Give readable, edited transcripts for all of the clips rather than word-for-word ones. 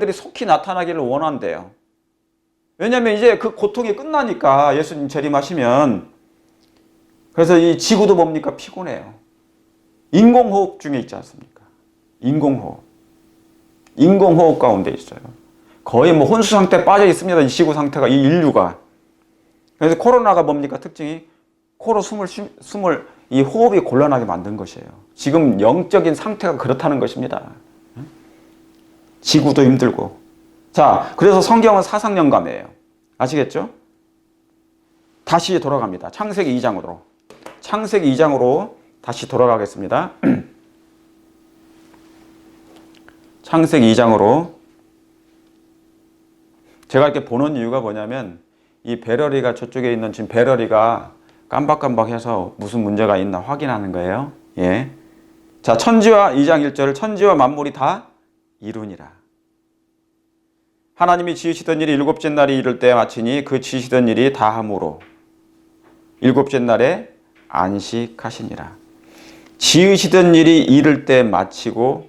영향들이 속히 나타나기를 원한대요. 왜냐하면 이제 그 고통이 끝나니까 예수님 재림하시면. 그래서 이 지구도 뭡니까? 피곤해요. 인공호흡 중에 있지 않습니까? 인공호흡. 인공호흡 가운데 있어요. 거의 뭐 혼수 상태에 빠져 있습니다. 이 지구 상태가, 이 인류가. 그래서 코로나가 뭡니까? 특징이 코로 숨을 이 호흡이 곤란하게 만든 것이에요. 지금 영적인 상태가 그렇다는 것입니다. 지구도 힘들고. 자, 그래서 성경은 사상영감이에요. 아시겠죠? 다시 돌아갑니다. 창세기 2장으로. 창세기 2장으로 다시 돌아가겠습니다. 창세기 2장으로. 제가 이렇게 보는 이유가 뭐냐면 이 배럴이가 저쪽에 있는 지금 배럴이가 깜박깜박해서 무슨 문제가 있나 확인하는 거예요. 예. 자, 천지와 2장 1절을 천지와 만물이 다 이루니라. 하나님이 지으시던 일이 일곱째 날이 이를 때 마치니 그 지으시던 일이 다함으로 일곱째 날에 안식하시니라. 지으시던 일이 이를 때 마치고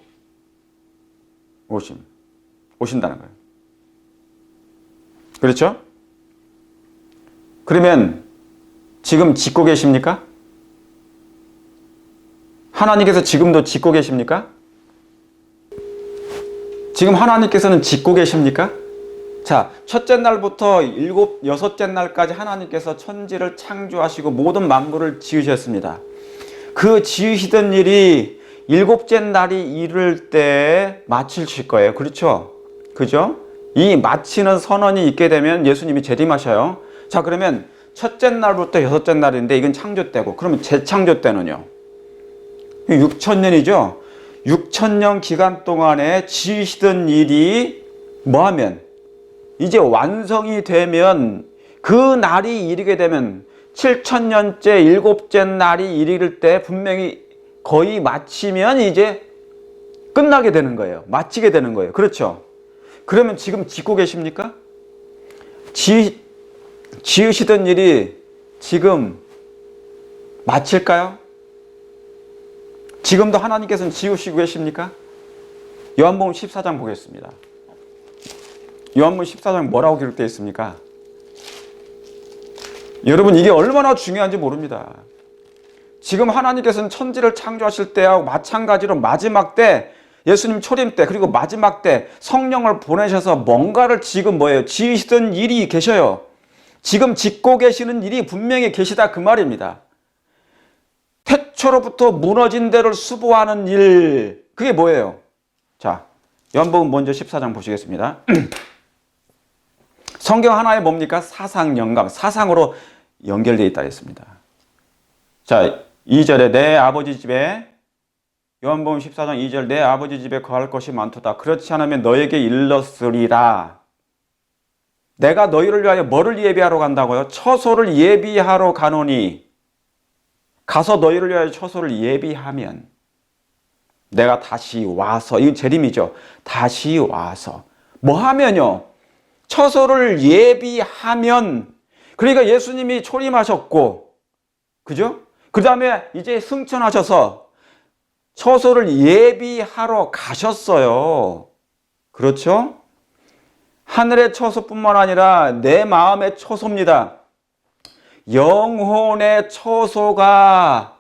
오신다는 거예요. 그렇죠? 그러면 지금 짓고 계십니까? 하나님께서 지금도 짓고 계십니까? 지금 하나님께서는 짓고 계십니까? 자, 첫째 날부터 여섯째 날까지 하나님께서 천지를 창조하시고 모든 만물을 지으셨습니다. 그 지으시던 일이 일곱째 날이 이를 때 마치실 거예요. 그렇죠? 그죠? 이 마치는 선언이 있게 되면 예수님이 재림하셔요. 자, 그러면 첫째 날부터 여섯째 날인데 이건 창조 때고, 그러면 재창조 때는요? 6,000년이죠? 6,000년 기간 동안에 지으시던 일이 뭐하면 이제 완성이 되면 그 날이 이르게 되면 7,000년째 일곱째 날이 이를 때 분명히 거의 마치면 이제 끝나게 되는 거예요. 마치게 되는 거예요. 그렇죠? 그러면 지금 짓고 계십니까? 지으시던 일이 지금 마칠까요? 지금도 하나님께서는 지으시고 계십니까? 요한복음 14장 보겠습니다. 요한복음 14장 뭐라고 기록되어 있습니까? 여러분, 이게 얼마나 중요한지 모릅니다. 지금 하나님께서는 천지를 창조하실 때하고 마찬가지로 마지막 때, 예수님 초림 때, 그리고 마지막 때 성령을 보내셔서 뭔가를 지금 뭐예요? 지으시던 일이 계셔요. 지금 짓고 계시는 일이 분명히 계시다 그 말입니다. 태초로부터 무너진 데를 수보하는 일, 그게 뭐예요? 자, 요한복음 먼저 14장 보시겠습니다. 성경 하나에 뭡니까? 사상 영감, 사상으로 연결되어 있다 했습니다. 자, 2절에 내 아버지 집에, 요한복음 14장 2절, 내 아버지 집에 거할 것이 많도다. 그렇지 않으면 너에게 일렀으리라. 내가 너희를 위하여 뭐를 예비하러 간다고요? 처소를 예비하러 가노니, 가서 너희를 위하여 처소를 예비하면 내가 다시 와서, 이건 재림이죠. 다시 와서 뭐 하면요? 처소를 예비하면, 그러니까 예수님이 초림하셨고, 그죠? 그 다음에 이제 승천하셔서 처소를 예비하러 가셨어요. 그렇죠? 하늘의 처소뿐만 아니라 내 마음의 처소입니다. 영혼의 처소가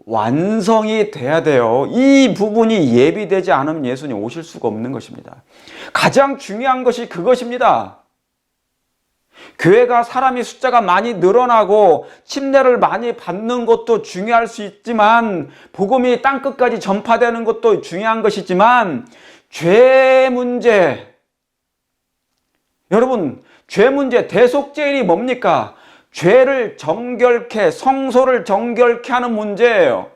완성이 돼야 돼요. 이 부분이 예비되지 않으면 예수님 오실 수가 없는 것입니다. 가장 중요한 것이 그것입니다. 교회가 사람이 숫자가 많이 늘어나고 침례를 많이 받는 것도 중요할 수 있지만, 복음이 땅끝까지 전파되는 것도 중요한 것이지만, 죄 문제, 여러분, 죄 문제, 대속죄일이 뭡니까? 죄를 정결케, 성소를 정결케 하는 문제예요.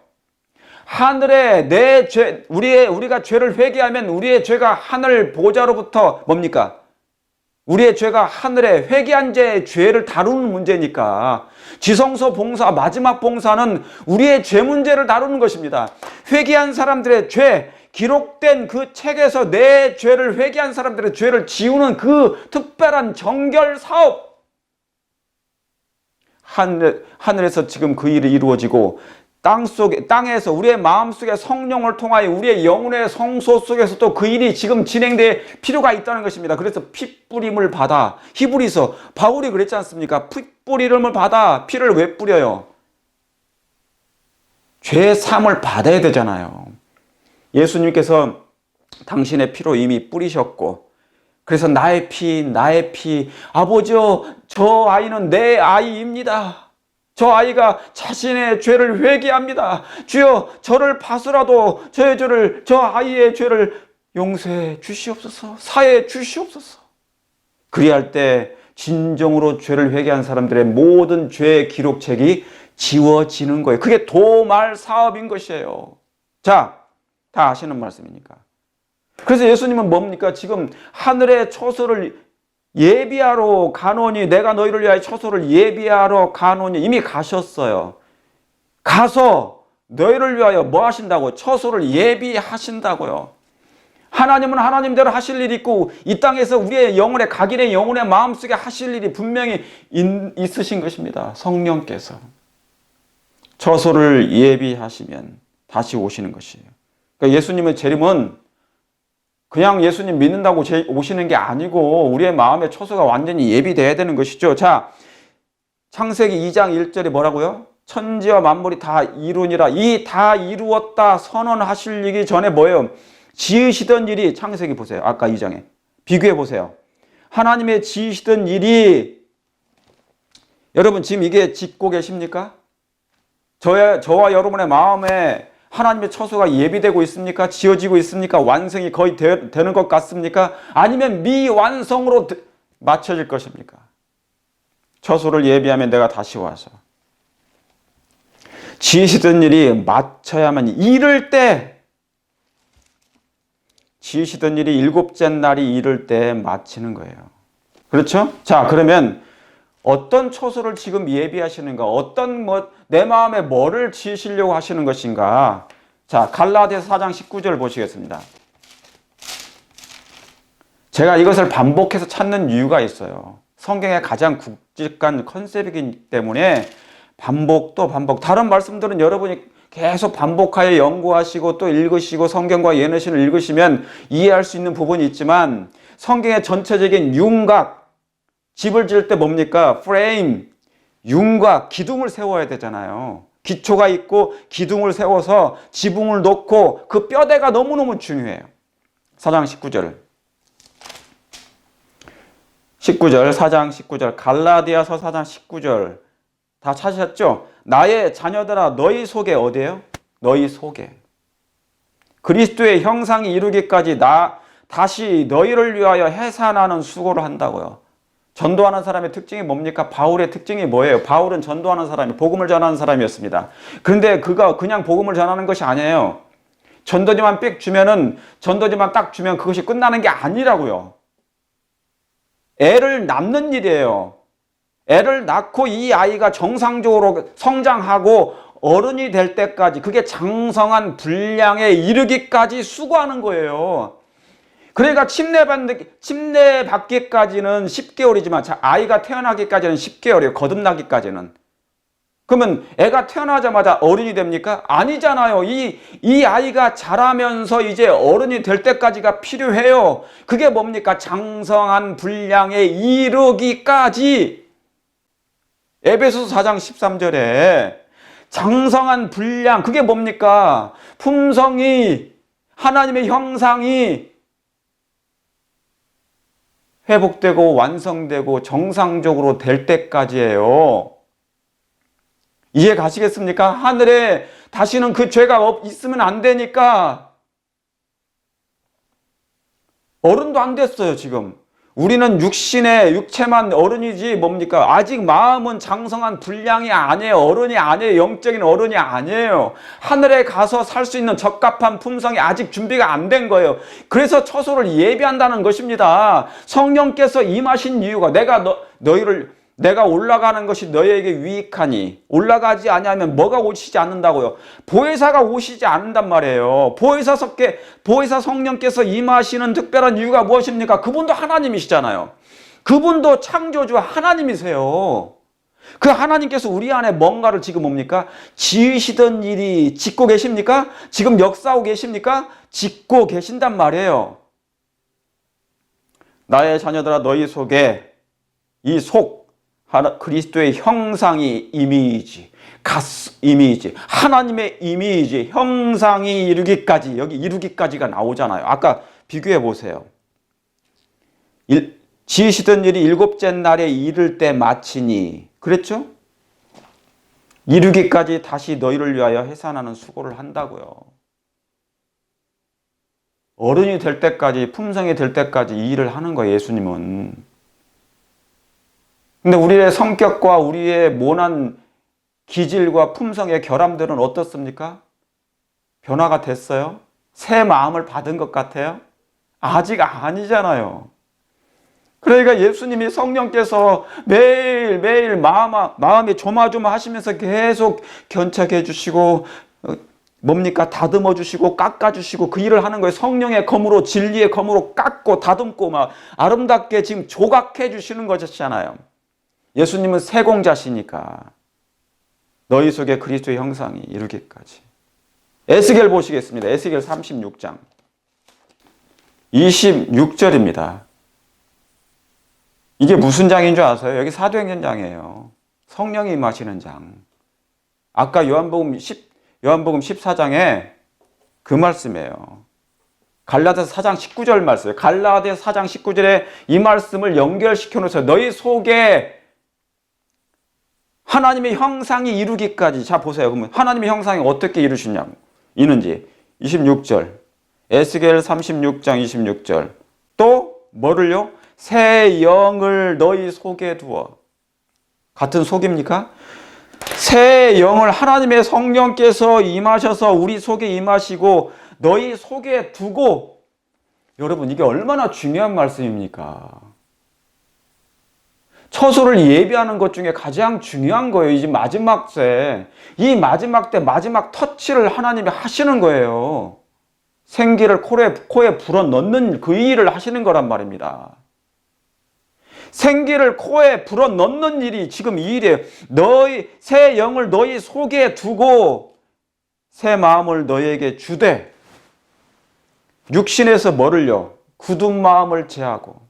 하늘에 내 죄, 우리가 죄를 회개하면 우리의 죄가 하늘 보좌로부터 뭡니까? 우리의 죄가 하늘에 회개한 자의 죄를 다루는 문제니까, 지성소 봉사, 마지막 봉사는 우리의 죄 문제를 다루는 것입니다. 회개한 사람들의 죄, 기록된 그 책에서 내 죄를, 회개한 사람들의 죄를 지우는 그 특별한 정결 사업, 하늘에서 지금 그 일이 이루어지고 땅에서 우리의 마음속에 성령을 통하여 우리의 영혼의 성소 속에서 또 그 일이 지금 진행될 필요가 있다는 것입니다. 그래서 핏뿌림을 받아, 히브리서 바울이 그랬지 않습니까? 핏뿌림을 받아. 피를 왜 뿌려요? 죄 사함을 받아야 되잖아요. 예수님께서 당신의 피로 이미 뿌리셨고, 그래서 나의 피, 아버지여, 저 아이는 내 아이입니다. 저 아이가 자신의 죄를 회개합니다. 주여, 저를 봐서라도 저 아이의 죄를 용서해 주시옵소서, 사해 주시옵소서. 그리할 때 진정으로 죄를 회개한 사람들의 모든 죄의 기록책이 지워지는 거예요. 그게 도말 사업인 것이에요. 자, 다 아시는 말씀이니까. 그래서 예수님은 뭡니까? 지금 하늘의 처소를 예비하러 가노니, 내가 너희를 위하여 처소를 예비하러 가노니, 이미 가셨어요. 가서 너희를 위하여 뭐 하신다고? 처소를 예비하신다고요. 하나님은 하나님대로 하실 일이 있고, 이 땅에서 우리의 영혼의, 각인의 영혼의 마음속에 하실 일이 분명히 있으신 것입니다. 성령께서 처소를 예비하시면 다시 오시는 것이에요. 그러니까 예수님의 재림은 그냥 예수님 믿는다고 오시는 게 아니고 우리의 마음의 처소가 완전히 예비돼야 되는 것이죠. 자, 창세기 2장 1절에 뭐라고요? 천지와 만물이 다 이루니라. 이 다 이루었다 선언하시기 전에 뭐예요? 지으시던 일이, 창세기 보세요. 아까 2장에 비교해 보세요. 하나님의 지으시던 일이, 여러분 지금 이게 짓고 계십니까? 저와 여러분의 마음에 하나님의 처소가 예비되고 있습니까? 지어지고 있습니까? 완성이 거의 되는 것 같습니까? 아니면 미완성으로 맞춰질 것입니까? 처소를 예비하면 내가 다시 와서 지으시던 일이 맞춰야만, 이를 때, 지으시던 일이 일곱째 날이 이를 때 마치는 거예요. 그렇죠? 자, 그러면 어떤 처소를 지금 예비하시는가? 내 마음에 뭐를 지으시려고 하시는 것인가? 자, 갈라디아서 4장 19절 보시겠습니다. 제가 이것을 반복해서 찾는 이유가 있어요. 성경의 가장 굵직한 컨셉이기 때문에 반복 또 반복. 다른 말씀들은 여러분이 계속 반복하여 연구하시고 또 읽으시고 성경과 예너신을 읽으시면 이해할 수 있는 부분이 있지만, 성경의 전체적인 윤곽, 집을 지을 때 뭡니까? 프레임, 윤곽, 기둥을 세워야 되잖아요. 기초가 있고 기둥을 세워서 지붕을 놓고, 그 뼈대가 너무너무 중요해요. 4장 19절. 4장 19절. 갈라디아서 4장 19절. 다 찾으셨죠? 나의 자녀들아, 너희 속에 어디예요? 너희 속에 그리스도의 형상이 이루기까지 다시 너희를 위하여 해산하는 수고를 한다고요. 전도하는 사람의 특징이 뭡니까? 바울의 특징이 뭐예요? 바울은 전도하는 사람이, 복음을 전하는 사람이었습니다. 그런데 그가 그냥 복음을 전하는 것이 아니에요. 전도지만 딱 주면 그것이 끝나는 게 아니라고요. 애를 낳는 일이에요. 애를 낳고 이 아이가 정상적으로 성장하고 어른이 될 때까지, 그게 장성한 분량에 이르기까지 수고하는 거예요. 그러니까 침례 받기까지는 10개월이지만 아이가 태어나기까지는 10개월이에요. 거듭나기까지는. 그러면 애가 태어나자마자 어른이 됩니까? 아니잖아요. 이 아이가 자라면서 이제 어른이 될 때까지가 필요해요. 그게 뭡니까? 장성한 분량에 이르기까지. 에베소서 4장 13절에 장성한 분량, 그게 뭡니까? 품성이, 하나님의 형상이 회복되고 완성되고 정상적으로 될 때까지예요. 이해 가시겠습니까? 하늘에 다시는 그 죄가 있으면 안 되니까. 어른도 안 됐어요, 지금. 우리는 육체만 어른이지 뭡니까? 아직 마음은 장성한 분량이 아니에요. 어른이 아니에요. 영적인 어른이 아니에요. 하늘에 가서 살 수 있는 적합한 품성이 아직 준비가 안 된 거예요. 그래서 처소를 예비한다는 것입니다. 성령께서 임하신 이유가, 내가 올라가는 것이 너희에게 유익하니, 올라가지 아니하면 뭐가 오시지 않는다고요? 보혜사가 오시지 않는단 말이에요. 보혜사 성령께서 임하시는 특별한 이유가 무엇입니까? 그분도 하나님이시잖아요. 그분도 창조주 하나님이세요. 그 하나님께서 우리 안에 뭔가를 지금 뭡니까? 지으시던 일이 짓고 계십니까? 지금 역사하고 계십니까? 짓고 계신단 말이에요. 나의 자녀들아 너희 속에 이 그리스도의 형상이 이미지, 하나님의 이미지, 형상이 이루기까지, 여기 이루기까지가 나오잖아요. 아까 비교해 보세요. 지으시던 일이 일곱째 날에 이를 때 마치니, 그랬죠? 이루기까지 다시 너희를 위하여 해산하는 수고를 한다고요. 어른이 될 때까지, 품성이 될 때까지 이 일을 하는 거예요, 예수님은. 근데 우리의 성격과 우리의 모난 기질과 품성의 결함들은 어떻습니까? 변화가 됐어요? 새 마음을 받은 것 같아요? 아직 아니잖아요. 그러니까 예수님이 성령께서 매일매일 마음이 조마조마하시면서 계속 견착해 주시고 뭡니까? 다듬어 주시고 깎아 주시고 그 일을 하는 거예요. 성령의 검으로, 진리의 검으로 깎고 다듬고 막 아름답게 지금 조각해 주시는 것이잖아요. 예수님은 세공자시니까 너희 속에 그리스도의 형상이 이루기까지. 에스겔 보시겠습니다. 에스겔 36장 26절입니다. 이게 무슨 장인 줄 아세요? 여기 사도행전 장이에요. 성령이 임하시는 장. 아까 요한복음 14장에 그 말씀이에요. 갈라디아서 4장 19절 말씀이에요. 갈라디아서 4장 19절에 이 말씀을 연결시켜 놓으세요. 너희 속에 하나님의 형상이 이루기까지. 자 보세요. 그러면 하나님의 형상이 어떻게 이루는지 26절 에스겔 36장 26절 또 뭐를요? 새 영을 너희 속에 두어. 같은 속입니까? 새 영을 하나님의 성령께서 임하셔서 우리 속에 임하시고 너희 속에 두고. 여러분 이게 얼마나 중요한 말씀입니까? 처소를 예비하는 것 중에 가장 중요한 거예요. 이 마지막 때. 이 마지막 때 마지막 터치를 하나님이 하시는 거예요. 생기를 코에 불어넣는 그 일을 하시는 거란 말입니다. 생기를 코에 불어넣는 일이 지금 이 일이에요. 새 영을 너희 속에 두고 새 마음을 너희에게 주되 육신에서 뭐를요? 굳은 마음을 제하고.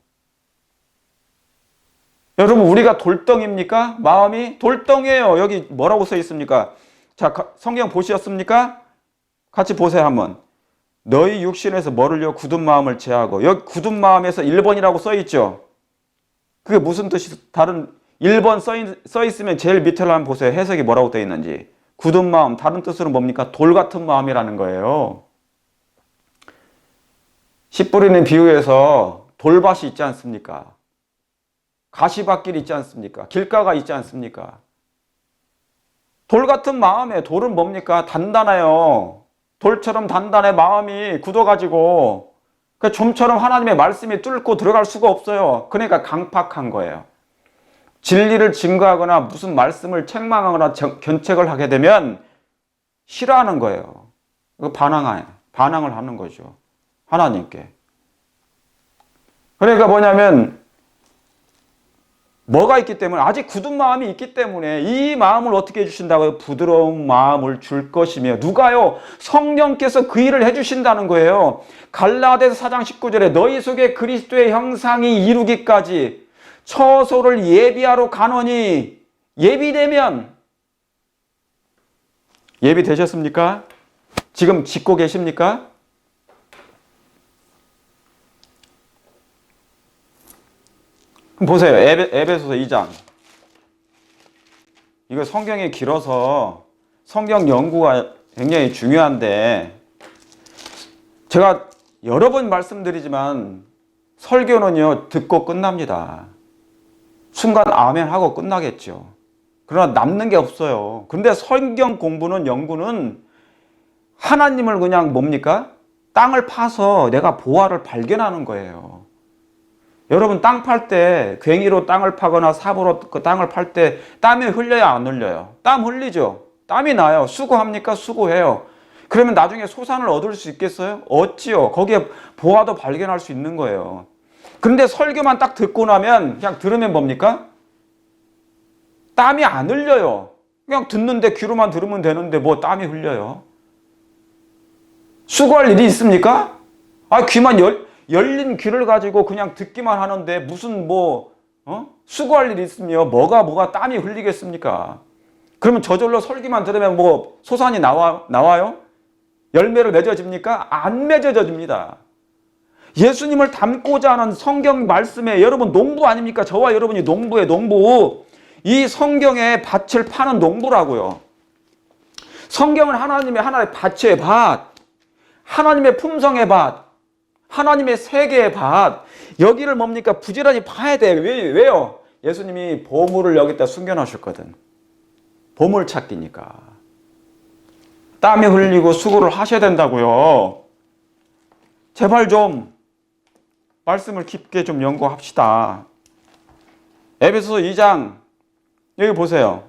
여러분 우리가 돌덩입니까? 마음이 돌덩이에요. 여기 뭐라고 써 있습니까? 자, 성경 보셨습니까? 같이 보세요 한번. 너희 육신에서 뭐를요? 굳은 마음을 제하고. 여기 굳은 마음에서 1번이라고 써 있죠? 그게 무슨 뜻이, 다른 1번 써 있으면 제일 밑에를 한번 보세요. 해석이 뭐라고 되어 있는지. 굳은 마음, 다른 뜻으로 뭡니까? 돌 같은 마음이라는 거예요. 씨 뿌리는 비유에서 돌밭이 있지 않습니까? 가시밭길이 있지 않습니까? 길가가 있지 않습니까? 돌 같은 마음에, 돌은 뭡니까? 단단해요. 돌처럼 단단해. 마음이 굳어가지고 좀처럼 하나님의 말씀이 뚫고 들어갈 수가 없어요. 그러니까 강팍한 거예요. 진리를 증거하거나 무슨 말씀을 책망하거나 견책을 하게 되면 싫어하는 거예요. 반항을 하는 거죠. 하나님께. 그러니까 뭐냐면 뭐가 있기 때문에, 아직 굳은 마음이 있기 때문에 이 마음을 어떻게 해주신다고요? 부드러운 마음을 줄 것이며. 누가요? 성령께서 그 일을 해주신다는 거예요. 갈라디아서 4장 19절에 너희 속에 그리스도의 형상이 이루기까지 처소를 예비하러 가노니. 예비되면, 예비되셨습니까? 지금 짓고 계십니까? 보세요. 에베소서 2장. 이거 성경이 길어서 성경 연구가 굉장히 중요한데, 제가 여러 번 말씀드리지만 설교는요 듣고 끝납니다. 순간 아멘 하고 끝나겠죠. 그러나 남는 게 없어요. 근데 성경 공부는, 연구는 하나님을 그냥 뭡니까? 땅을 파서 내가 보화를 발견하는 거예요. 여러분 땅 팔 때 괭이로 땅을 파거나 삽으로 그 땅을 팔 때 땀이 흘려요, 안 흘려요? 땀 흘리죠. 땀이 나요. 수고합니까? 수고해요. 그러면 나중에 소산을 얻을 수 있겠어요? 얻지요. 거기에 보화도 발견할 수 있는 거예요. 그런데 설교만 딱 듣고 나면 그냥 들으면 뭡니까? 땀이 안 흘려요. 그냥 듣는데 귀로만 들으면 되는데 뭐 땀이 흘려요. 수고할 일이 있습니까? 귀만 열린 귀를 가지고 그냥 듣기만 하는데 무슨 수고할 일이 있으며 뭐가 땀이 흘리겠습니까? 그러면 저절로 설교만 들으면 소산이 나와요? 열매를 맺어집니까? 안 맺어집니다. 예수님을 닮고자 하는 성경 말씀에 여러분 농부 아닙니까? 저와 여러분이 농부예요, 농부. 이 성경의 밭을 파는 농부라고요. 성경은 하나의 밭의 밭, 하나님의 품성의 밭, 하나님의 세계의 밭, 여기를 부지런히 파야 돼요. 왜요? 예수님이 보물을 여기다 숨겨놓으셨거든. 보물 찾기니까. 땀이 흘리고 수고를 하셔야 된다고요. 제발 좀 말씀을 깊게 좀 연구합시다. 에베소서 2장 여기 보세요.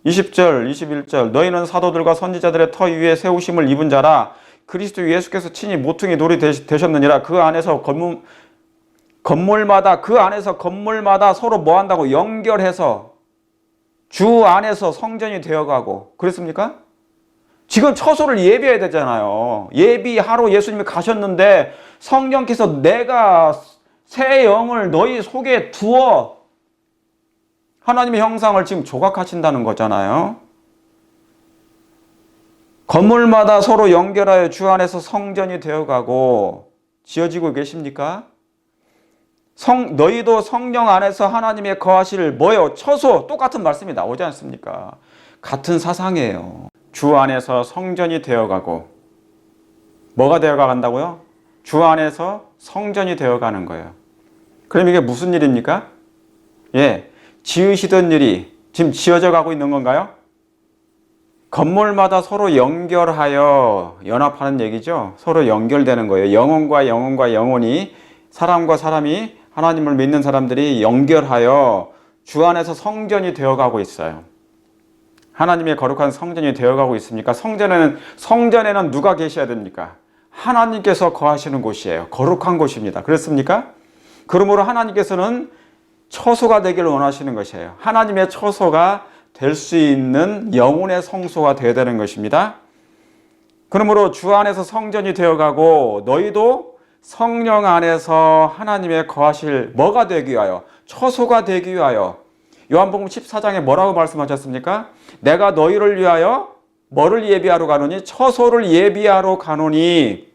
20절, 21절 너희는 사도들과 선지자들의 터 위에 세우심을 입은 자라 그리스도 예수께서 친히 모퉁이 돌이 되셨느니라. 그 안에서 건물마다 서로 뭐한다고 연결해서 주 안에서 성전이 되어가고 그랬습니까? 지금 처소를 예비해야 되잖아요. 예비하러 예수님이 가셨는데 성령께서 내가 새 영을 너희 속에 두어 하나님의 형상을 지금 조각하신다는 거잖아요. 건물마다 서로 연결하여 주 안에서 성전이 되어가고 지어지고 계십니까? 너희도 성령 안에서 하나님의 거하실 뭐예요? 처소, 똑같은 말씀이 나오지 않습니까? 같은 사상이에요. 주 안에서 성전이 되어가고 뭐가 되어간다고요? 주 안에서 성전이 되어가는 거예요. 그럼 이게 무슨 일입니까? 지으시던 일이 지금 지어져 가고 있는 건가요? 건물마다 서로 연결하여 연합하는 얘기죠. 서로 연결되는 거예요. 영혼과 영혼이, 사람과 사람이, 하나님을 믿는 사람들이 연결하여 주 안에서 성전이 되어가고 있어요. 하나님의 거룩한 성전이 되어가고 있습니까? 성전에는 누가 계셔야 됩니까? 하나님께서 거하시는 곳이에요. 거룩한 곳입니다. 그렇습니까? 그러므로 하나님께서는 처소가 되기를 원하시는 것이에요. 하나님의 처소가 될 수 있는 영혼의 성소가 되어야 되는 것입니다. 그러므로 주 안에서 성전이 되어가고 너희도 성령 안에서 하나님의 거하실 뭐가 되기 위하여? 처소가 되기 위하여. 요한복음 14장에 뭐라고 말씀하셨습니까? 내가 너희를 위하여 뭐를 예비하러 가노니? 처소를 예비하러 가노니.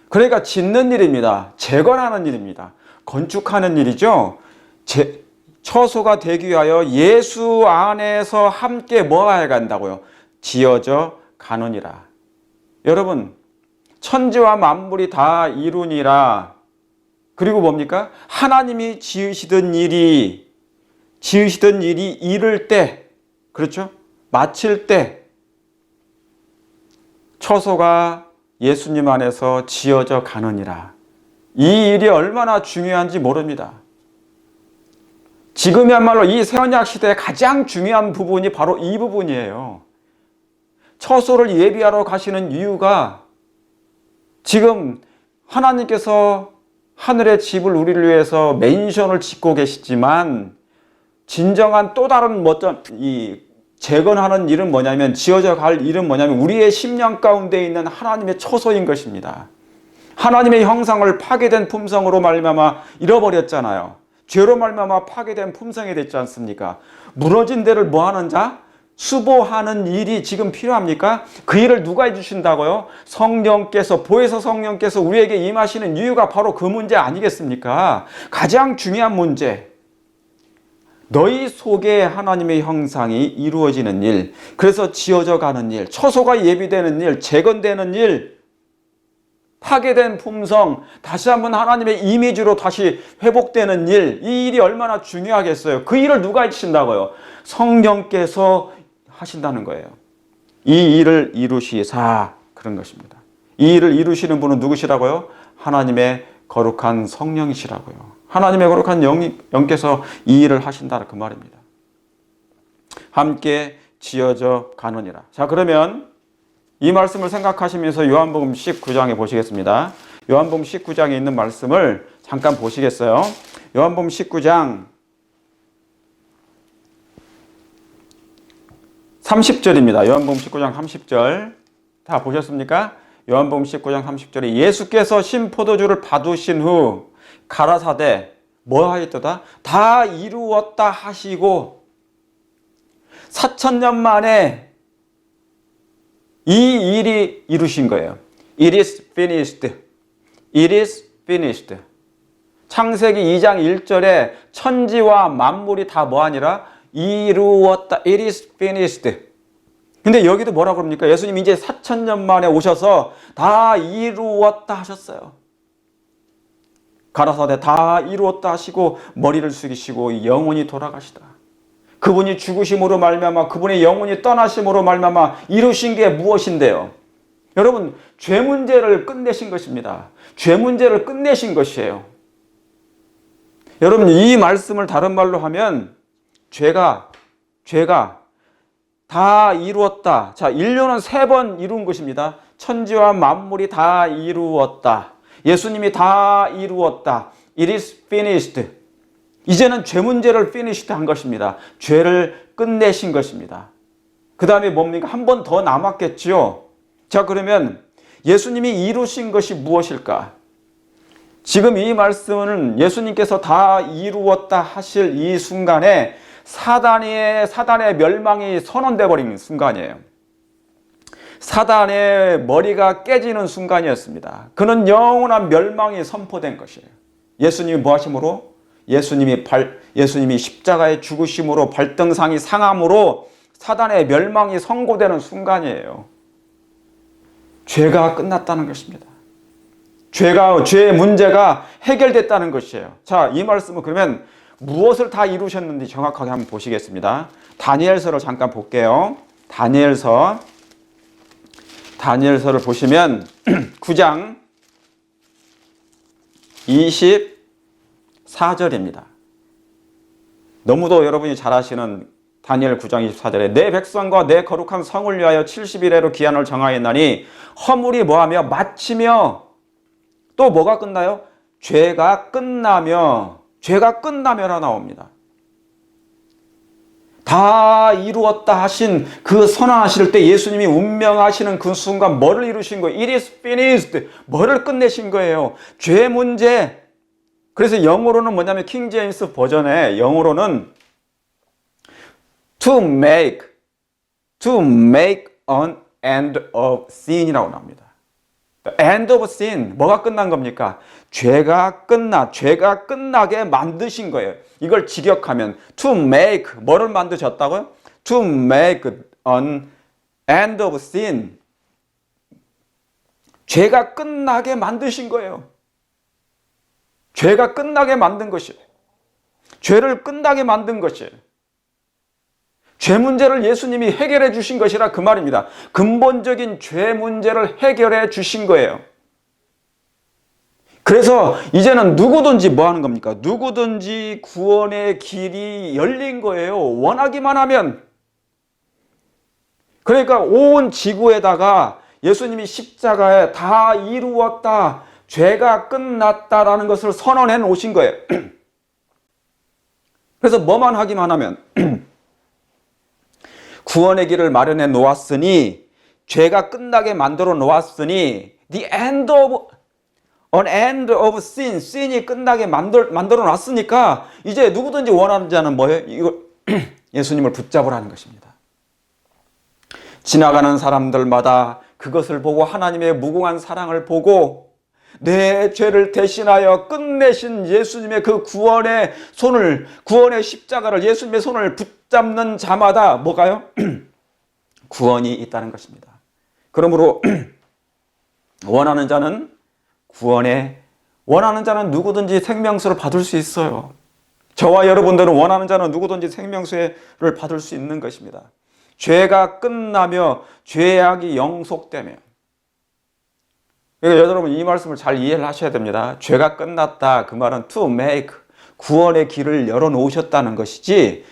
그러니까 짓는 일입니다. 재건하는 일입니다. 건축하는 일이죠. 처소가 되기 위하여 예수 안에서 함께 뭐 해 간다고요? 지어져 가느니라. 여러분, 천지와 만물이 다 이루니라. 그리고 뭡니까? 하나님이 지으시던 일이 이를 때, 그렇죠? 마칠 때 처소가 예수님 안에서 지어져 가느니라. 이 일이 얼마나 중요한지 모릅니다. 지금이야말로 이 새언약 시대의 가장 중요한 부분이 바로 이 부분이에요. 처소를 예비하러 가시는 이유가 지금 하나님께서 하늘의 집을 우리를 위해서 맨션을 짓고 계시지만 진정한 또 다른 재건하는 일은 뭐냐면 지어져 갈 일은 뭐냐면 우리의 심령 가운데 있는 하나님의 처소인 것입니다. 하나님의 형상을 파괴된 품성으로 말미암아 잃어버렸잖아요. 죄로 말미암아 파괴된 품성이 됐지 않습니까? 무너진 데를 뭐하는 자? 수보하는 일이 지금 필요합니까? 그 일을 누가 해주신다고요? 성령께서, 보혜사 성령께서 우리에게 임하시는 이유가 바로 그 문제 아니겠습니까? 가장 중요한 문제. 너희 속에 하나님의 형상이 이루어지는 일, 그래서 지어져 가는 일, 처소가 예비되는 일, 재건되는 일, 파괴된 품성, 다시 한번 하나님의 이미지로 다시 회복되는 일, 이 일이 얼마나 중요하겠어요. 그 일을 누가 해주신다고요? 성령께서 하신다는 거예요. 이 일을 이루시사, 그런 것입니다. 이 일을 이루시는 분은 누구시라고요? 하나님의 거룩한 성령이시라고요. 하나님의 거룩한 영께서 이 일을 하신다, 그 말입니다. 함께 지어져 가느니라. 자, 그러면 이 말씀을 생각하시면서 요한복음 19장에 보시겠습니다. 요한복음 19장에 있는 말씀을 잠깐 보시겠어요? 요한복음 19장 30절입니다. 요한복음 19장 30절. 다 보셨습니까? 요한복음 19장 30절에 예수께서 신포도주를 받으신 후 가라사대 뭐 하였도다? 다 이루었다 하시고 4,000년 만에 이 일이 이루신 거예요. It is finished. It is finished. 창세기 2장 1절에 천지와 만물이 다 뭐하니라? 이루었다. It is finished. 근데 여기도 뭐라고 그럽니까? 예수님 이제 4,000년 만에 오셔서 다 이루었다 하셨어요. 가라사대 다 이루었다 하시고 머리를 숙이시고 영원히 돌아가시다. 그분이 죽으심으로 말미암아 그분의 영혼이 떠나심으로 말미암아 이루신 게 무엇인데요? 여러분, 죄 문제를 끝내신 것입니다. 죄 문제를 끝내신 것이에요. 여러분, 이 말씀을 다른 말로 하면 죄가 다 이루었다. 자, 인류는 3번 이룬 것입니다. 천지와 만물이 다 이루었다. 예수님이 다 이루었다. It is finished. 이제는 죄 문제를 finished 한 것입니다. 죄를 끝내신 것입니다. 그 다음에 뭡니까? 한 번 더 남았겠죠. 자, 그러면 예수님이 이루신 것이 무엇일까? 지금 이 말씀은 예수님께서 다 이루었다 하실 이 순간에 사단의 멸망이 선언돼 버린 순간이에요. 사단의 머리가 깨지는 순간이었습니다. 그는 영원한 멸망이 선포된 것이에요. 예수님이 뭐 하심으로? 예수님이 십자가에 죽으심으로 발등상이 상함으로 사단의 멸망이 선고되는 순간이에요. 죄가 끝났다는 것입니다. 죄의 문제가 해결됐다는 것이에요. 자, 이 말씀은 그러면 무엇을 다 이루셨는지 정확하게 한번 보시겠습니다. 다니엘서를 잠깐 볼게요. 다니엘서를 보시면 9장 24절입니다. 너무도 여러분이 잘 아시는 다니엘 9장 24절에 내 백성과 내 거룩한 성을 위하여 70일에로 기한을 정하였나니 허물이 뭐하며 마치며 또 뭐가 끝나요? 죄가 끝나며라 나옵니다. 다 이루었다 하신 그 선언하실 때 예수님이 운명하시는 그 순간 뭐를 이루신 거예요? It is finished. 뭐를 끝내신 거예요? 죄 문제. 그래서 영어로는 뭐냐면 킹 제임스 버전에 영어로는 to make an end of sin이라고 나옵니다. The end of sin. 뭐가 끝난 겁니까? 죄가 끝나게 만드신 거예요. 이걸 직역하면 to make 뭐를 만드셨다고요? To make an end of sin. 죄가 끝나게 만드신 거예요. 죄가 끝나게 만든 것이에요. 죄를 끝나게 만든 것이에요. 죄 문제를 예수님이 해결해 주신 것이라 그 말입니다. 근본적인 죄 문제를 해결해 주신 거예요. 그래서 이제는 누구든지 뭐 하는 겁니까? 누구든지 구원의 길이 열린 거예요. 원하기만 하면. 그러니까 온 지구에다가 예수님이 십자가에 다 이루었다, 죄가 끝났다라는 것을 선언해 놓으신 거예요. 그래서 뭐만 하기만 하면 구원의 길을 마련해 놓았으니, 죄가 끝나게 만들어 놓았으니 the end of an end of sin, sin이 끝나게 만들어 놨으니까 이제 누구든지 원하는 자는 뭐예요? 이거 예수님을 붙잡으라는 것입니다. 지나가는 사람들마다 그것을 보고 하나님의 무궁한 사랑을 보고 내 죄를 대신하여 끝내신 예수님의 그 구원의 십자가를, 예수님의 손을 붙잡는 자마다 뭐가요? 구원이 있다는 것입니다. 그러므로 원하는 자는 누구든지 생명수를 받을 수 있어요. 저와 여러분들은 원하는 자는 누구든지 생명수를 받을 수 있는 것입니다. 죄가 끝나며 죄악이 영속되며. 그러니까 여러분 이 말씀을 잘 이해를 하셔야 됩니다. 죄가 끝났다, 그 말은 to make, 구원의 길을 열어놓으셨다는 것이지,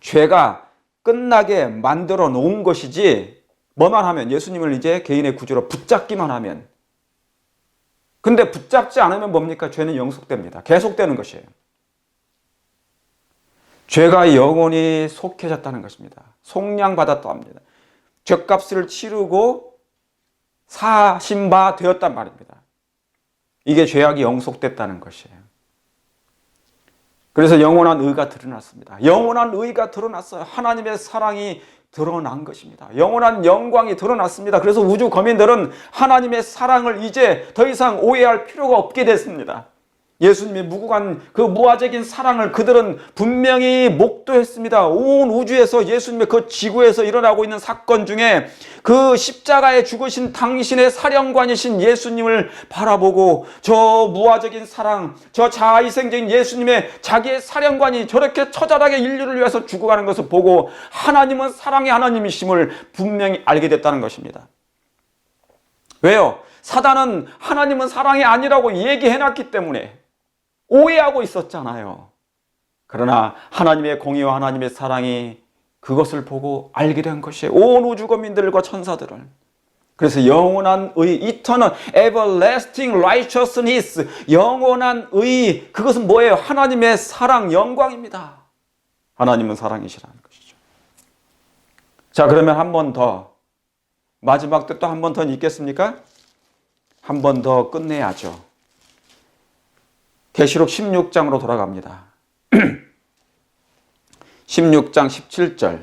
죄가 끝나게 만들어 놓은 것이지, 뭐만 하면, 예수님을 이제 개인의 구주로 붙잡기만 하면. 근데 붙잡지 않으면 뭡니까? 죄는 영속됩니다. 계속되는 것이에요. 죄가 영원히 속해졌다는 것입니다. 속량받았다 합니다. 죄값을 치르고 사신 바 되었단 말입니다. 이게 죄악이 영속됐다는 것이에요. 그래서 영원한 의가 드러났습니다. 영원한 의가 드러났어요. 하나님의 사랑이 드러난 것입니다. 영원한 영광이 드러났습니다. 그래서 우주 거민들은 하나님의 사랑을 이제 더 이상 오해할 필요가 없게 됐습니다. 예수님의 무궁한 그 무화적인 사랑을 그들은 분명히 목도했습니다. 온 우주에서 예수님의 그 지구에서 일어나고 있는 사건 중에 그 십자가에 죽으신 당신의 사령관이신 예수님을 바라보고 저 무화적인 사랑, 저 자아희생적인 예수님의 자기의 사령관이 저렇게 처절하게 인류를 위해서 죽어가는 것을 보고 하나님은 사랑의 하나님이심을 분명히 알게 됐다는 것입니다. 왜요? 사단은 하나님은 사랑이 아니라고 얘기해놨기 때문에 오해하고 있었잖아요. 그러나 하나님의 공의와 하나님의 사랑이 그것을 보고 알게 된 것이에요. 온 우주 거민들과 천사들을. 그래서 영원한 의, eternal, everlasting righteousness, 영원한 의, 그것은 뭐예요? 하나님의 사랑, 영광입니다. 하나님은 사랑이시라는 것이죠. 자, 그러면 한 번 더, 마지막 때 또 한 번 더 읽겠습니까? 한 번 더 끝내야죠. 계시록 16장으로 돌아갑니다. 16장 17절.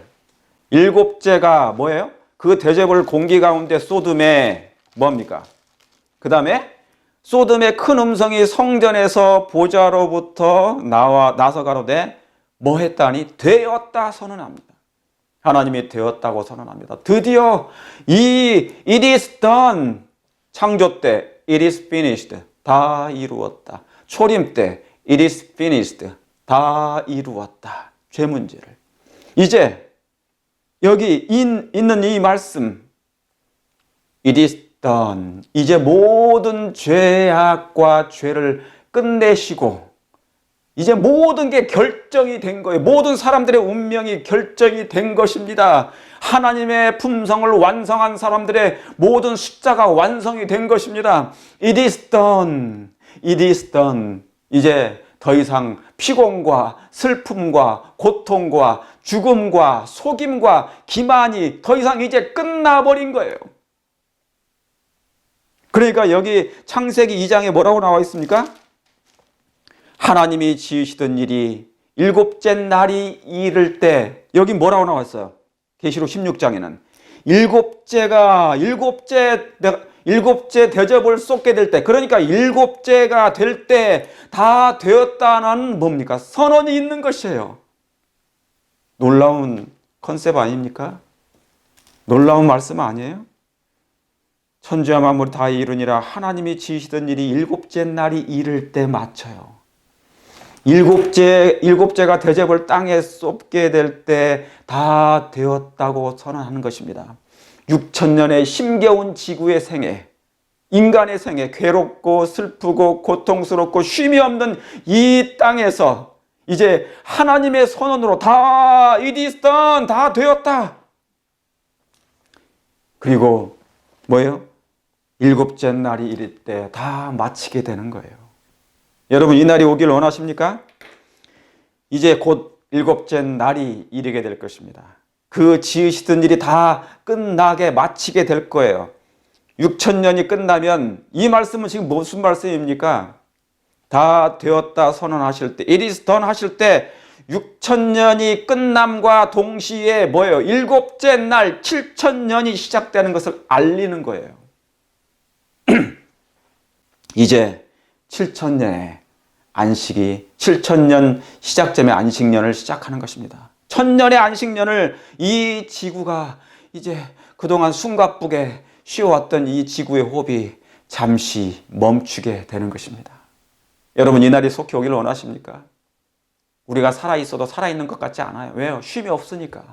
일곱째가 뭐예요? 그 대접을 공기 가운데 쏟음에 뭡니까? 그 다음에 쏟음의 큰 음성이 성전에서 보좌로부터 나서 가로되 뭐 했다니? 되었다 선언합니다. 하나님이 되었다고 선언합니다. 드디어 it is done. 창조 때 it is finished. 다 이루었다. 초림 때 it is finished. 다 이루었다. 죄 문제를. 이제 여기 있는 이 말씀 it is done. 이제 모든 죄악과 죄를 끝내시고 이제 모든 게 결정이 된 거예요. 모든 사람들의 운명이 결정이 된 것입니다. 하나님의 품성을 완성한 사람들의 모든 숫자가 완성이 된 것입니다. It is done. It is done. 이제 더 이상 피곤과 슬픔과 고통과 죽음과 속임과 기만이 더 이상 이제 끝나버린 거예요. 그러니까 여기 창세기 2장에 뭐라고 나와 있습니까? 하나님이 지으시던 일이 일곱째 날이 이를 때, 여기 뭐라고 나왔어요? 계시록 16장에는 일곱째 대접을 쏟게 될 때, 그러니까 일곱째가 될 때 다 되었다는 뭡니까? 선언이 있는 것이에요. 놀라운 컨셉 아닙니까? 놀라운 말씀 아니에요? 천지와 만물이 다 이루니라. 하나님이 지으시던 일이 일곱째 날이 이를 때 맞춰요. 일곱째가 대접을 땅에 쏟게 될 때 다 되었다고 선언하는 것입니다. 6,000년의 힘겨운 지구의 생애, 인간의 생애, 괴롭고 슬프고 고통스럽고 쉼이 없는 이 땅에서 이제 하나님의 선언으로 다 it is done, 다 되었다. 그리고 뭐예요? 일곱째 날이 이를 때 다 마치게 되는 거예요. 여러분, 이 날이 오길 원하십니까? 이제 곧 일곱째 날이 이르게 될 것입니다. 그 지으시던 일이 다 끝나게 마치게 될 거예요. 6,000년이 끝나면 이 말씀은 지금 무슨 말씀입니까? 다 되었다 선언하실 때, it is done 하실 때 6,000년이 끝남과 동시에 뭐예요? 일곱째 날 7,000년이 시작되는 것을 알리는 거예요. 이제 7,000년의 안식이 7,000년 시작점의 안식년을 시작하는 것입니다. 1,000년의 안식년을 이 지구가 이제 그동안 숨가쁘게 쉬어왔던 이 지구의 호흡이 잠시 멈추게 되는 것입니다. 여러분, 이 날이 속히 오기를 원하십니까? 우리가 살아있어도 살아있는 것 같지 않아요. 왜요? 쉼이 없으니까.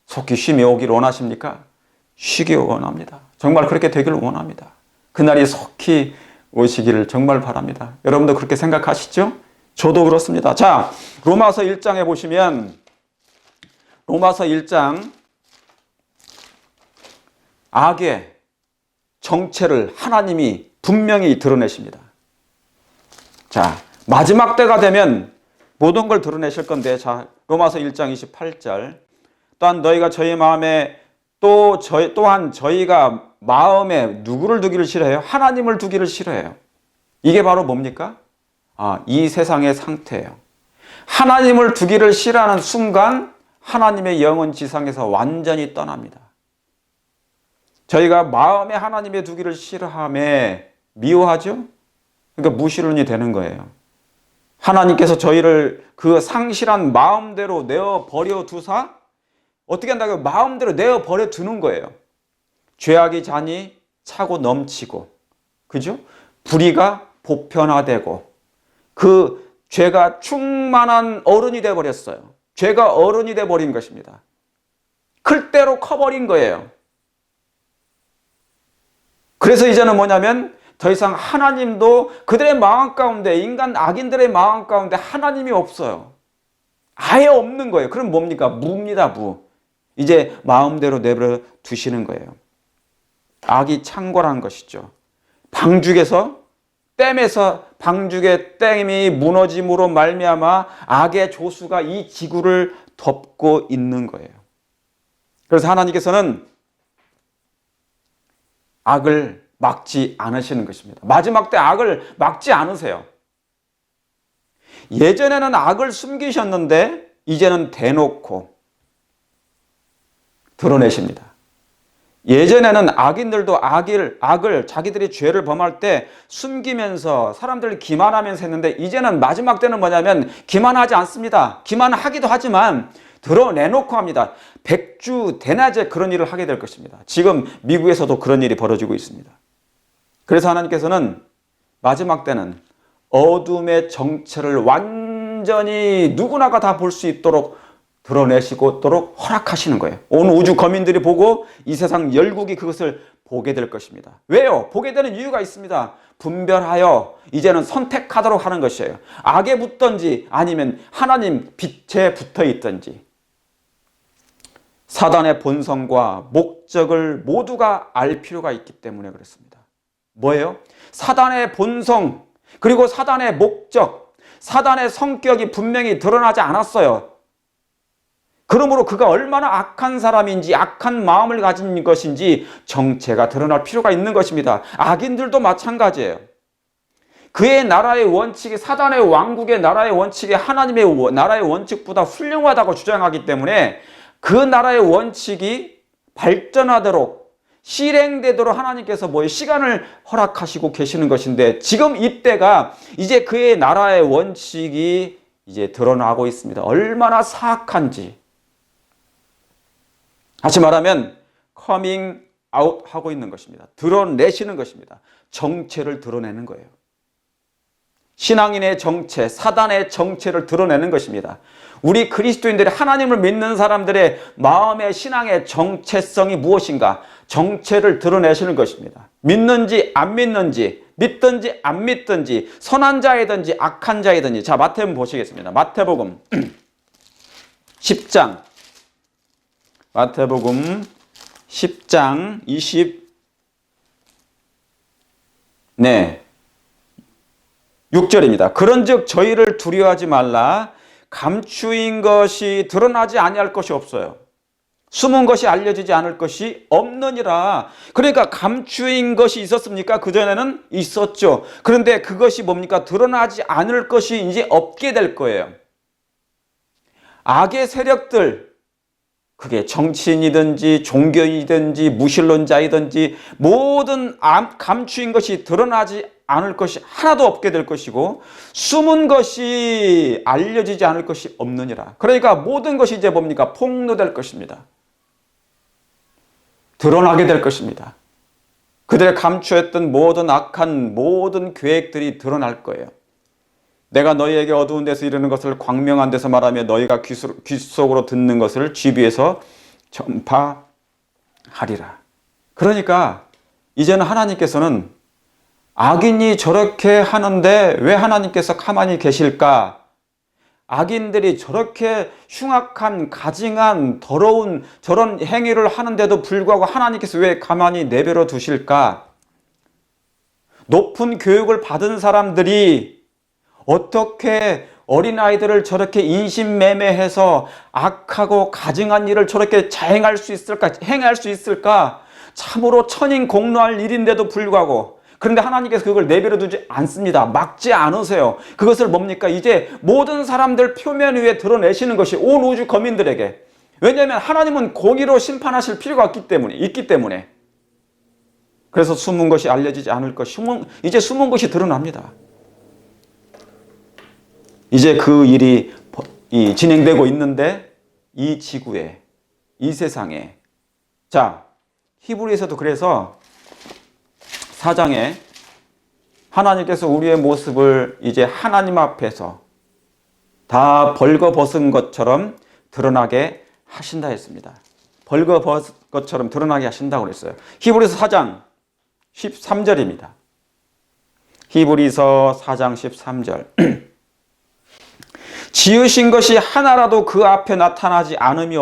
속히 쉼이 오기를 원하십니까? 쉬기 원합니다. 정말 그렇게 되기를 원합니다. 그날이 속히 오시기를 정말 바랍니다. 여러분도 그렇게 생각하시죠? 저도 그렇습니다. 자, 로마서 1장에 보시면 로마서 1장 악의 정체를 하나님이 분명히 드러내십니다. 자, 마지막 때가 되면 모든 걸 드러내실 건데, 자, 로마서 1장 28절. 또한 너희가 저희 마음에 또한 저희가 마음에 누구를 두기를 싫어해요? 하나님을 두기를 싫어해요. 이게 바로 뭡니까? 이 세상의 상태예요. 하나님을 두기를 싫어하는 순간 하나님의 영은 지상에서 완전히 떠납니다. 저희가 마음에 하나님의 두기를 싫어함에 미워하죠? 그러니까 무신론이 되는 거예요. 하나님께서 저희를 그 상실한 마음대로 내어버려 두사 어떻게 한다고요? 마음대로 내어버려 두는 거예요. 죄악이 잔이 차고 넘치고, 그죠? 불의가 보편화되고, 그 죄가 충만한 어른이 되어버렸어요. 죄가 어른이 되어버린 것입니다. 클 대로 커버린 거예요. 그래서 이제는 뭐냐면 더 이상 하나님도 그들의 마음 가운데, 인간 악인들의 마음 가운데 하나님이 없어요. 아예 없는 거예요. 그럼 뭡니까? 무입니다, 무. 이제 마음대로 내버려 두시는 거예요. 악이 창궐한 것이죠. 방죽에서, 댐에서 방죽의 댐이 무너짐으로 말미암아 악의 조수가 이 지구를 덮고 있는 거예요. 그래서 하나님께서는 악을 막지 않으시는 것입니다. 마지막 때 악을 막지 않으세요. 예전에는 악을 숨기셨는데 이제는 대놓고 드러내십니다. 예전에는 악인들도 악을 자기들이 죄를 범할 때 숨기면서 사람들을 기만하면서 했는데 이제는 마지막 때는 뭐냐면 기만하지 않습니다. 기만하기도 하지만 드러내놓고 합니다. 백주 대낮에 그런 일을 하게 될 것입니다. 지금 미국에서도 그런 일이 벌어지고 있습니다. 그래서 하나님께서는 마지막 때는 어둠의 정체를 완전히 누구나가 다 볼 수 있도록 드러내시도록 허락하시는 거예요. 온 우주 거민들이 보고 이 세상 열국이 그것을 보게 될 것입니다. 왜요? 보게 되는 이유가 있습니다. 분별하여 이제는 선택하도록 하는 것이에요. 악에 붙든지 아니면 하나님 빛에 붙어 있든지. 사단의 본성과 목적을 모두가 알 필요가 있기 때문에 그렇습니다. 뭐예요? 사단의 본성, 그리고 사단의 목적, 사단의 성격이 분명히 드러나지 않았어요. 그러므로 그가 얼마나 악한 사람인지, 악한 마음을 가진 것인지 정체가 드러날 필요가 있는 것입니다. 악인들도 마찬가지예요. 그의 나라의 원칙이 사단의 왕국의 나라의 원칙이 하나님의 나라의 원칙보다 훌륭하다고 주장하기 때문에 그 나라의 원칙이 발전하도록 실행되도록 하나님께서 시간을 허락하시고 계시는 것인데 지금 이때가 이제 그의 나라의 원칙이 이제 드러나고 있습니다. 얼마나 사악한지. 다시 말하면 커밍 아웃 하고 있는 것입니다. 드러내시는 것입니다. 정체를 드러내는 거예요. 신앙인의 정체, 사단의 정체를 드러내는 것입니다. 우리 그리스도인들이 하나님을 믿는 사람들의 마음의 신앙의 정체성이 무엇인가? 정체를 드러내시는 것입니다. 믿는지 안 믿는지, 믿든지 안 믿든지, 선한 자이든지 악한 자이든지. 자, 마태복음 보시겠습니다. 마태복음 10장. 마태복음 10장 6절입니다. 그런즉 저희를 두려워하지 말라. 감추인 것이 드러나지 아니할 것이 없어요. 숨은 것이 알려지지 않을 것이 없느니라. 그러니까 감추인 것이 있었습니까? 그전에는 있었죠. 그런데 그것이 뭡니까? 드러나지 않을 것이 이제 없게 될 거예요. 악의 세력들, 그게 정치인이든지 종교이든지 무신론자이든지 모든 감추인 것이 드러나지 않을 것이 하나도 없게 될 것이고 숨은 것이 알려지지 않을 것이 없느니라. 그러니까 모든 것이 이제 뭡니까? 폭로될 것입니다. 드러나게 될 것입니다. 그들의 감추했던 모든 악한 모든 계획들이 드러날 거예요. 내가 너희에게 어두운 데서 이르는 것을 광명한 데서 말하며 너희가 귀 속으로 듣는 것을 주위에서 전파하리라. 그러니까 이제는 하나님께서는 악인이 저렇게 하는데 왜 하나님께서 가만히 계실까? 악인들이 저렇게 흉악한, 가증한, 더러운 저런 행위를 하는데도 불구하고 하나님께서 왜 가만히 내버려 두실까? 높은 교육을 받은 사람들이 어떻게 어린아이들을 저렇게 인신매매해서 악하고 가증한 일을 저렇게 자행할 수 있을까? 행할 수 있을까? 참으로 천인공노할 일인데도 불구하고, 그런데 하나님께서 그걸 내버려 두지 않습니다. 막지 않으세요. 그것을 뭡니까? 이제 모든 사람들 표면 위에 드러내시는 것이 온 우주 거민들에게. 왜냐하면 하나님은 공의로 심판하실 필요가 있기 때문에. 그래서 숨은 것이 알려지지 않을 것, 이제 숨은 것이 드러납니다. 이제 그 일이 진행되고 있는데, 이 지구에, 이 세상에. 자, 히브리에서도 그래서 4장에 하나님께서 우리의 모습을 이제 하나님 앞에서 다 벌거벗은 것처럼 드러나게 하신다 했습니다. 벌거벗은 것처럼 드러나게 하신다고 그랬어요. 히브리서 4장 13절입니다. 히브리서 4장 13절. 지으신 것이 하나라도 그 앞에 나타나지 않음이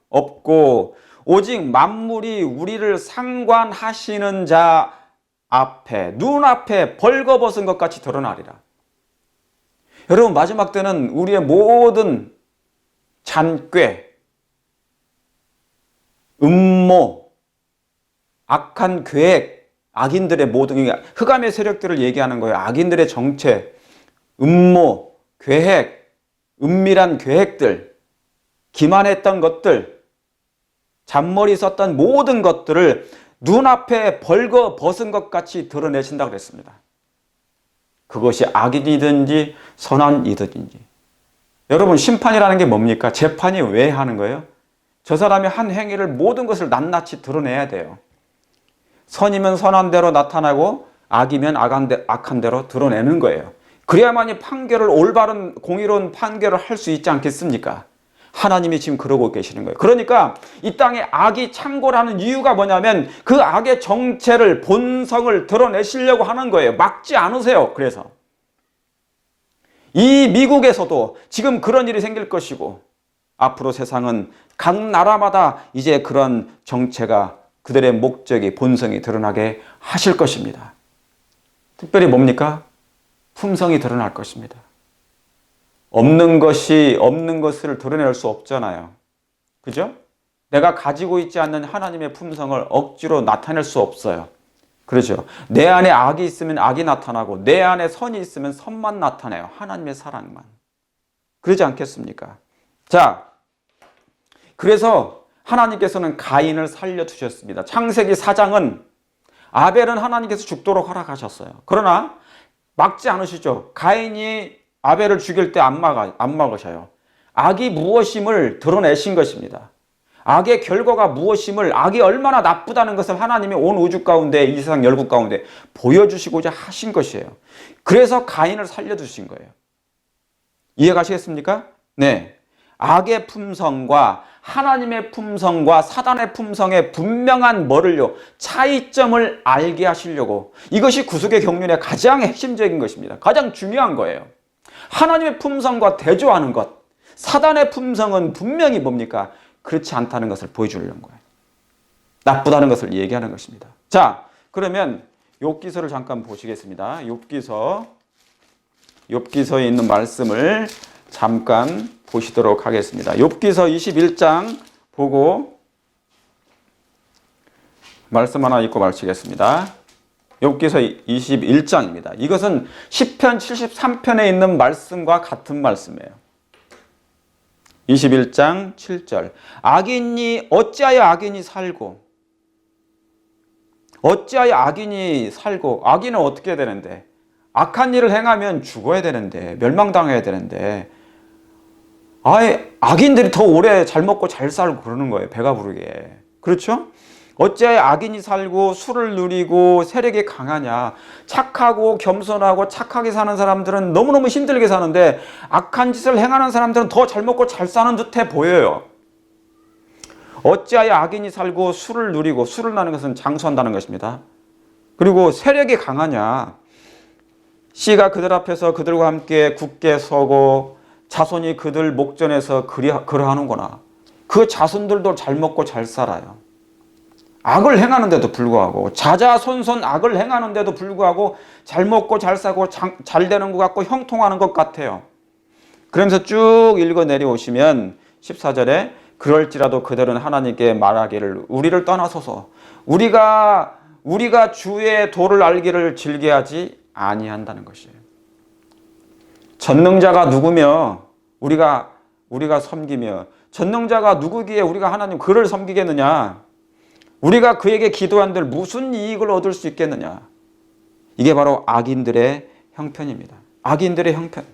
없고 오직 만물이 우리를 상관하시는 자 앞에, 눈앞에 벌거벗은 것 같이 드러나리라. 여러분, 마지막 때는 우리의 모든 잔꾀, 음모, 악한 계획, 악인들의 모든, 흑암의 세력들을 얘기하는 거예요. 악인들의 정체, 음모, 계획, 은밀한 계획들, 기만했던 것들, 잔머리 썼던 모든 것들을 눈앞에 벌거벗은 것 같이 드러내신다고 그랬습니다. 그것이 악인이든지 선한이든지. 여러분, 심판이라는 게 뭡니까? 재판이 왜 하는 거예요? 저 사람이 한 행위를 모든 것을 낱낱이 드러내야 돼요. 선이면 선한 대로 나타나고 악이면 악한 대로 드러내는 거예요. 그래야만이 판결을, 올바른 공의로운 판결을 할 수 있지 않겠습니까? 하나님이 지금 그러고 계시는 거예요. 그러니까 이 땅에 악이 창궐하는 이유가 뭐냐면 그 악의 정체를, 본성을 드러내시려고 하는 거예요. 막지 않으세요. 그래서 이 미국에서도 지금 그런 일이 생길 것이고, 앞으로 세상은 각 나라마다 이제 그런 정체가, 그들의 목적이, 본성이 드러나게 하실 것입니다. 특별히 뭡니까? 품성이 드러날 것입니다. 없는 것을 드러낼 수 없잖아요. 그죠? 내가 가지고 있지 않는 하나님의 품성을 억지로 나타낼 수 없어요. 그렇죠? 내 안에 악이 있으면 악이 나타나고 내 안에 선이 있으면 선만 나타나요. 하나님의 사랑만. 그러지 않겠습니까? 자, 그래서 하나님께서는 가인을 살려두셨습니다. 창세기 4장은 아벨은 하나님께서 죽도록 허락하셨어요. 그러나 막지 않으시죠. 가인이 아벨을 죽일 때 안 막으셔요. 악이 무엇임을 드러내신 것입니다. 악의 결과가 무엇임을, 악이 얼마나 나쁘다는 것을 하나님이 온 우주 가운데, 이 세상 열국 가운데 보여주시고자 하신 것이에요. 그래서 가인을 살려두신 거예요. 이해가시겠습니까? 네. 악의 품성과 하나님의 품성과 사단의 품성의 분명한 뭐를요? 차이점을 알게 하시려고. 이것이 구속의 경륜의 가장 핵심적인 것입니다. 가장 중요한 거예요. 하나님의 품성과 대조하는 것. 사단의 품성은 분명히 뭡니까? 그렇지 않다는 것을 보여주려는 거예요. 나쁘다는 것을 얘기하는 것입니다. 자, 그러면 욥기서를 잠깐 보시겠습니다. 욥기서에 있는 말씀을 잠깐 보시도록 하겠습니다. 욥기서 21장 보고 말씀 하나 읽고 마치겠습니다. 욥기서 21장입니다. 이것은 시편 73편에 있는 말씀과 같은 말씀이에요. 21장 7절. 어찌하여 악인이 살고, 악인은 어떻게 되는데? 악한 일을 행하면 죽어야 되는데, 멸망당해야 되는데, 악인들이 더 오래 잘 먹고 잘 살고 그러는 거예요. 배가 부르게. 그렇죠? 어찌하여 악인이 살고 술을 누리고 세력이 강하냐. 착하고 겸손하고 착하게 사는 사람들은 너무너무 힘들게 사는데 악한 짓을 행하는 사람들은 더 잘 먹고 잘 사는 듯해 보여요. 어찌하여 악인이 살고 술을 누리고, 술을 나는 것은 장수한다는 것입니다. 그리고 세력이 강하냐. 씨가 그들 앞에서 그들과 함께 굳게 서고 자손이 그들 목전에서 그러하는구나. 그 자손들도 잘 먹고 잘 살아요. 악을 행하는데도 불구하고, 자자손손 악을 행하는데도 불구하고 잘 먹고 잘 사고 잘 되는 것 같고 형통하는 것 같아요. 그러면서 쭉 읽어 내려오시면 14절에 그럴지라도 그들은 하나님께 말하기를 우리를 떠나소서 우리가 주의 도를 알기를 즐겨하지 아니한다는 것이에요. 전능자가 누구며 우리가 섬기며 전능자가 누구기에 우리가 하나님 그를 섬기겠느냐? 우리가 그에게 기도한들 무슨 이익을 얻을 수 있겠느냐? 이게 바로 악인들의 형편입니다. 악인들의 형편.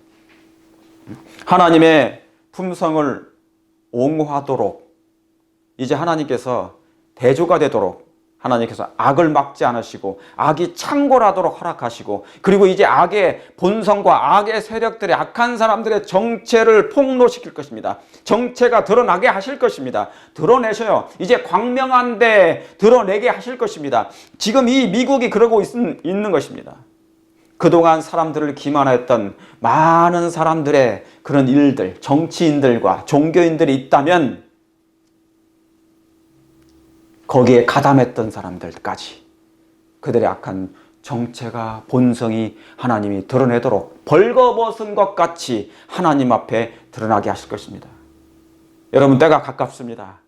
하나님의 품성을 옹호하도록 이제 하나님께서 대조가 되도록 하나님께서 악을 막지 않으시고 악이 창궐하도록 허락하시고 그리고 이제 악의 본성과 악의 세력들의 악한 사람들의 정체를 폭로시킬 것입니다. 정체가 드러나게 하실 것입니다. 드러내셔요. 이제 광명한데 드러내게 하실 것입니다. 지금 이 미국이 그러고 있는 것입니다. 그동안 사람들을 기만했던 많은 사람들의 그런 일들, 정치인들과 종교인들이 있다면 거기에 가담했던 사람들까지 그들의 악한 정체가 본성이 하나님이 드러내도록 벌거벗은 것 같이 하나님 앞에 드러나게 하실 것입니다. 여러분 때가 가깝습니다.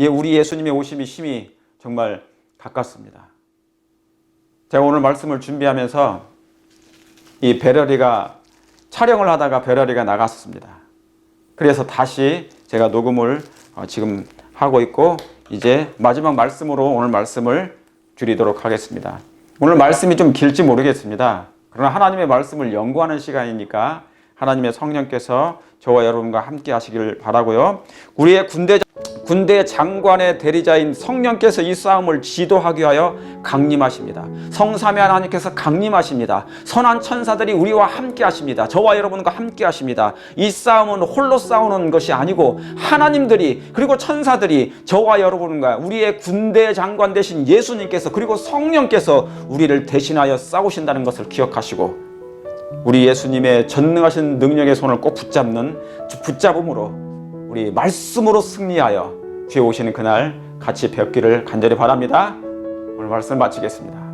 우리 예수님의 오심이 심히 정말 가깝습니다. 제가 오늘 말씀을 준비하면서 이 배럴이가 촬영을 하다가 배럴이가 나갔습니다. 그래서 다시 제가 녹음을 지금 하고 있고 이제 마지막 말씀으로 오늘 말씀을 드리도록 하겠습니다. 오늘 말씀이 좀 길지 모르겠습니다. 그러나 하나님의 말씀을 연구하는 시간이니까 하나님의 성령께서 저와 여러분과 함께 하시길 바라고요. 우리의 군대 장관의 대리자인 성령께서 이 싸움을 지도하기 위하여 강림하십니다. 성삼위 하나님께서 강림하십니다. 선한 천사들이 우리와 함께 하십니다. 저와 여러분과 함께 하십니다. 이 싸움은 홀로 싸우는 것이 아니고 하나님들이 그리고 천사들이 저와 여러분과 우리의 군대 장관 되신 예수님께서 그리고 성령께서 우리를 대신하여 싸우신다는 것을 기억하시고 우리 예수님의 전능하신 능력의 손을 꼭 붙잡음으로 우리 말씀으로 승리하여 주에 오시는 그날 같이 뵙기를 간절히 바랍니다. 오늘 말씀 마치겠습니다.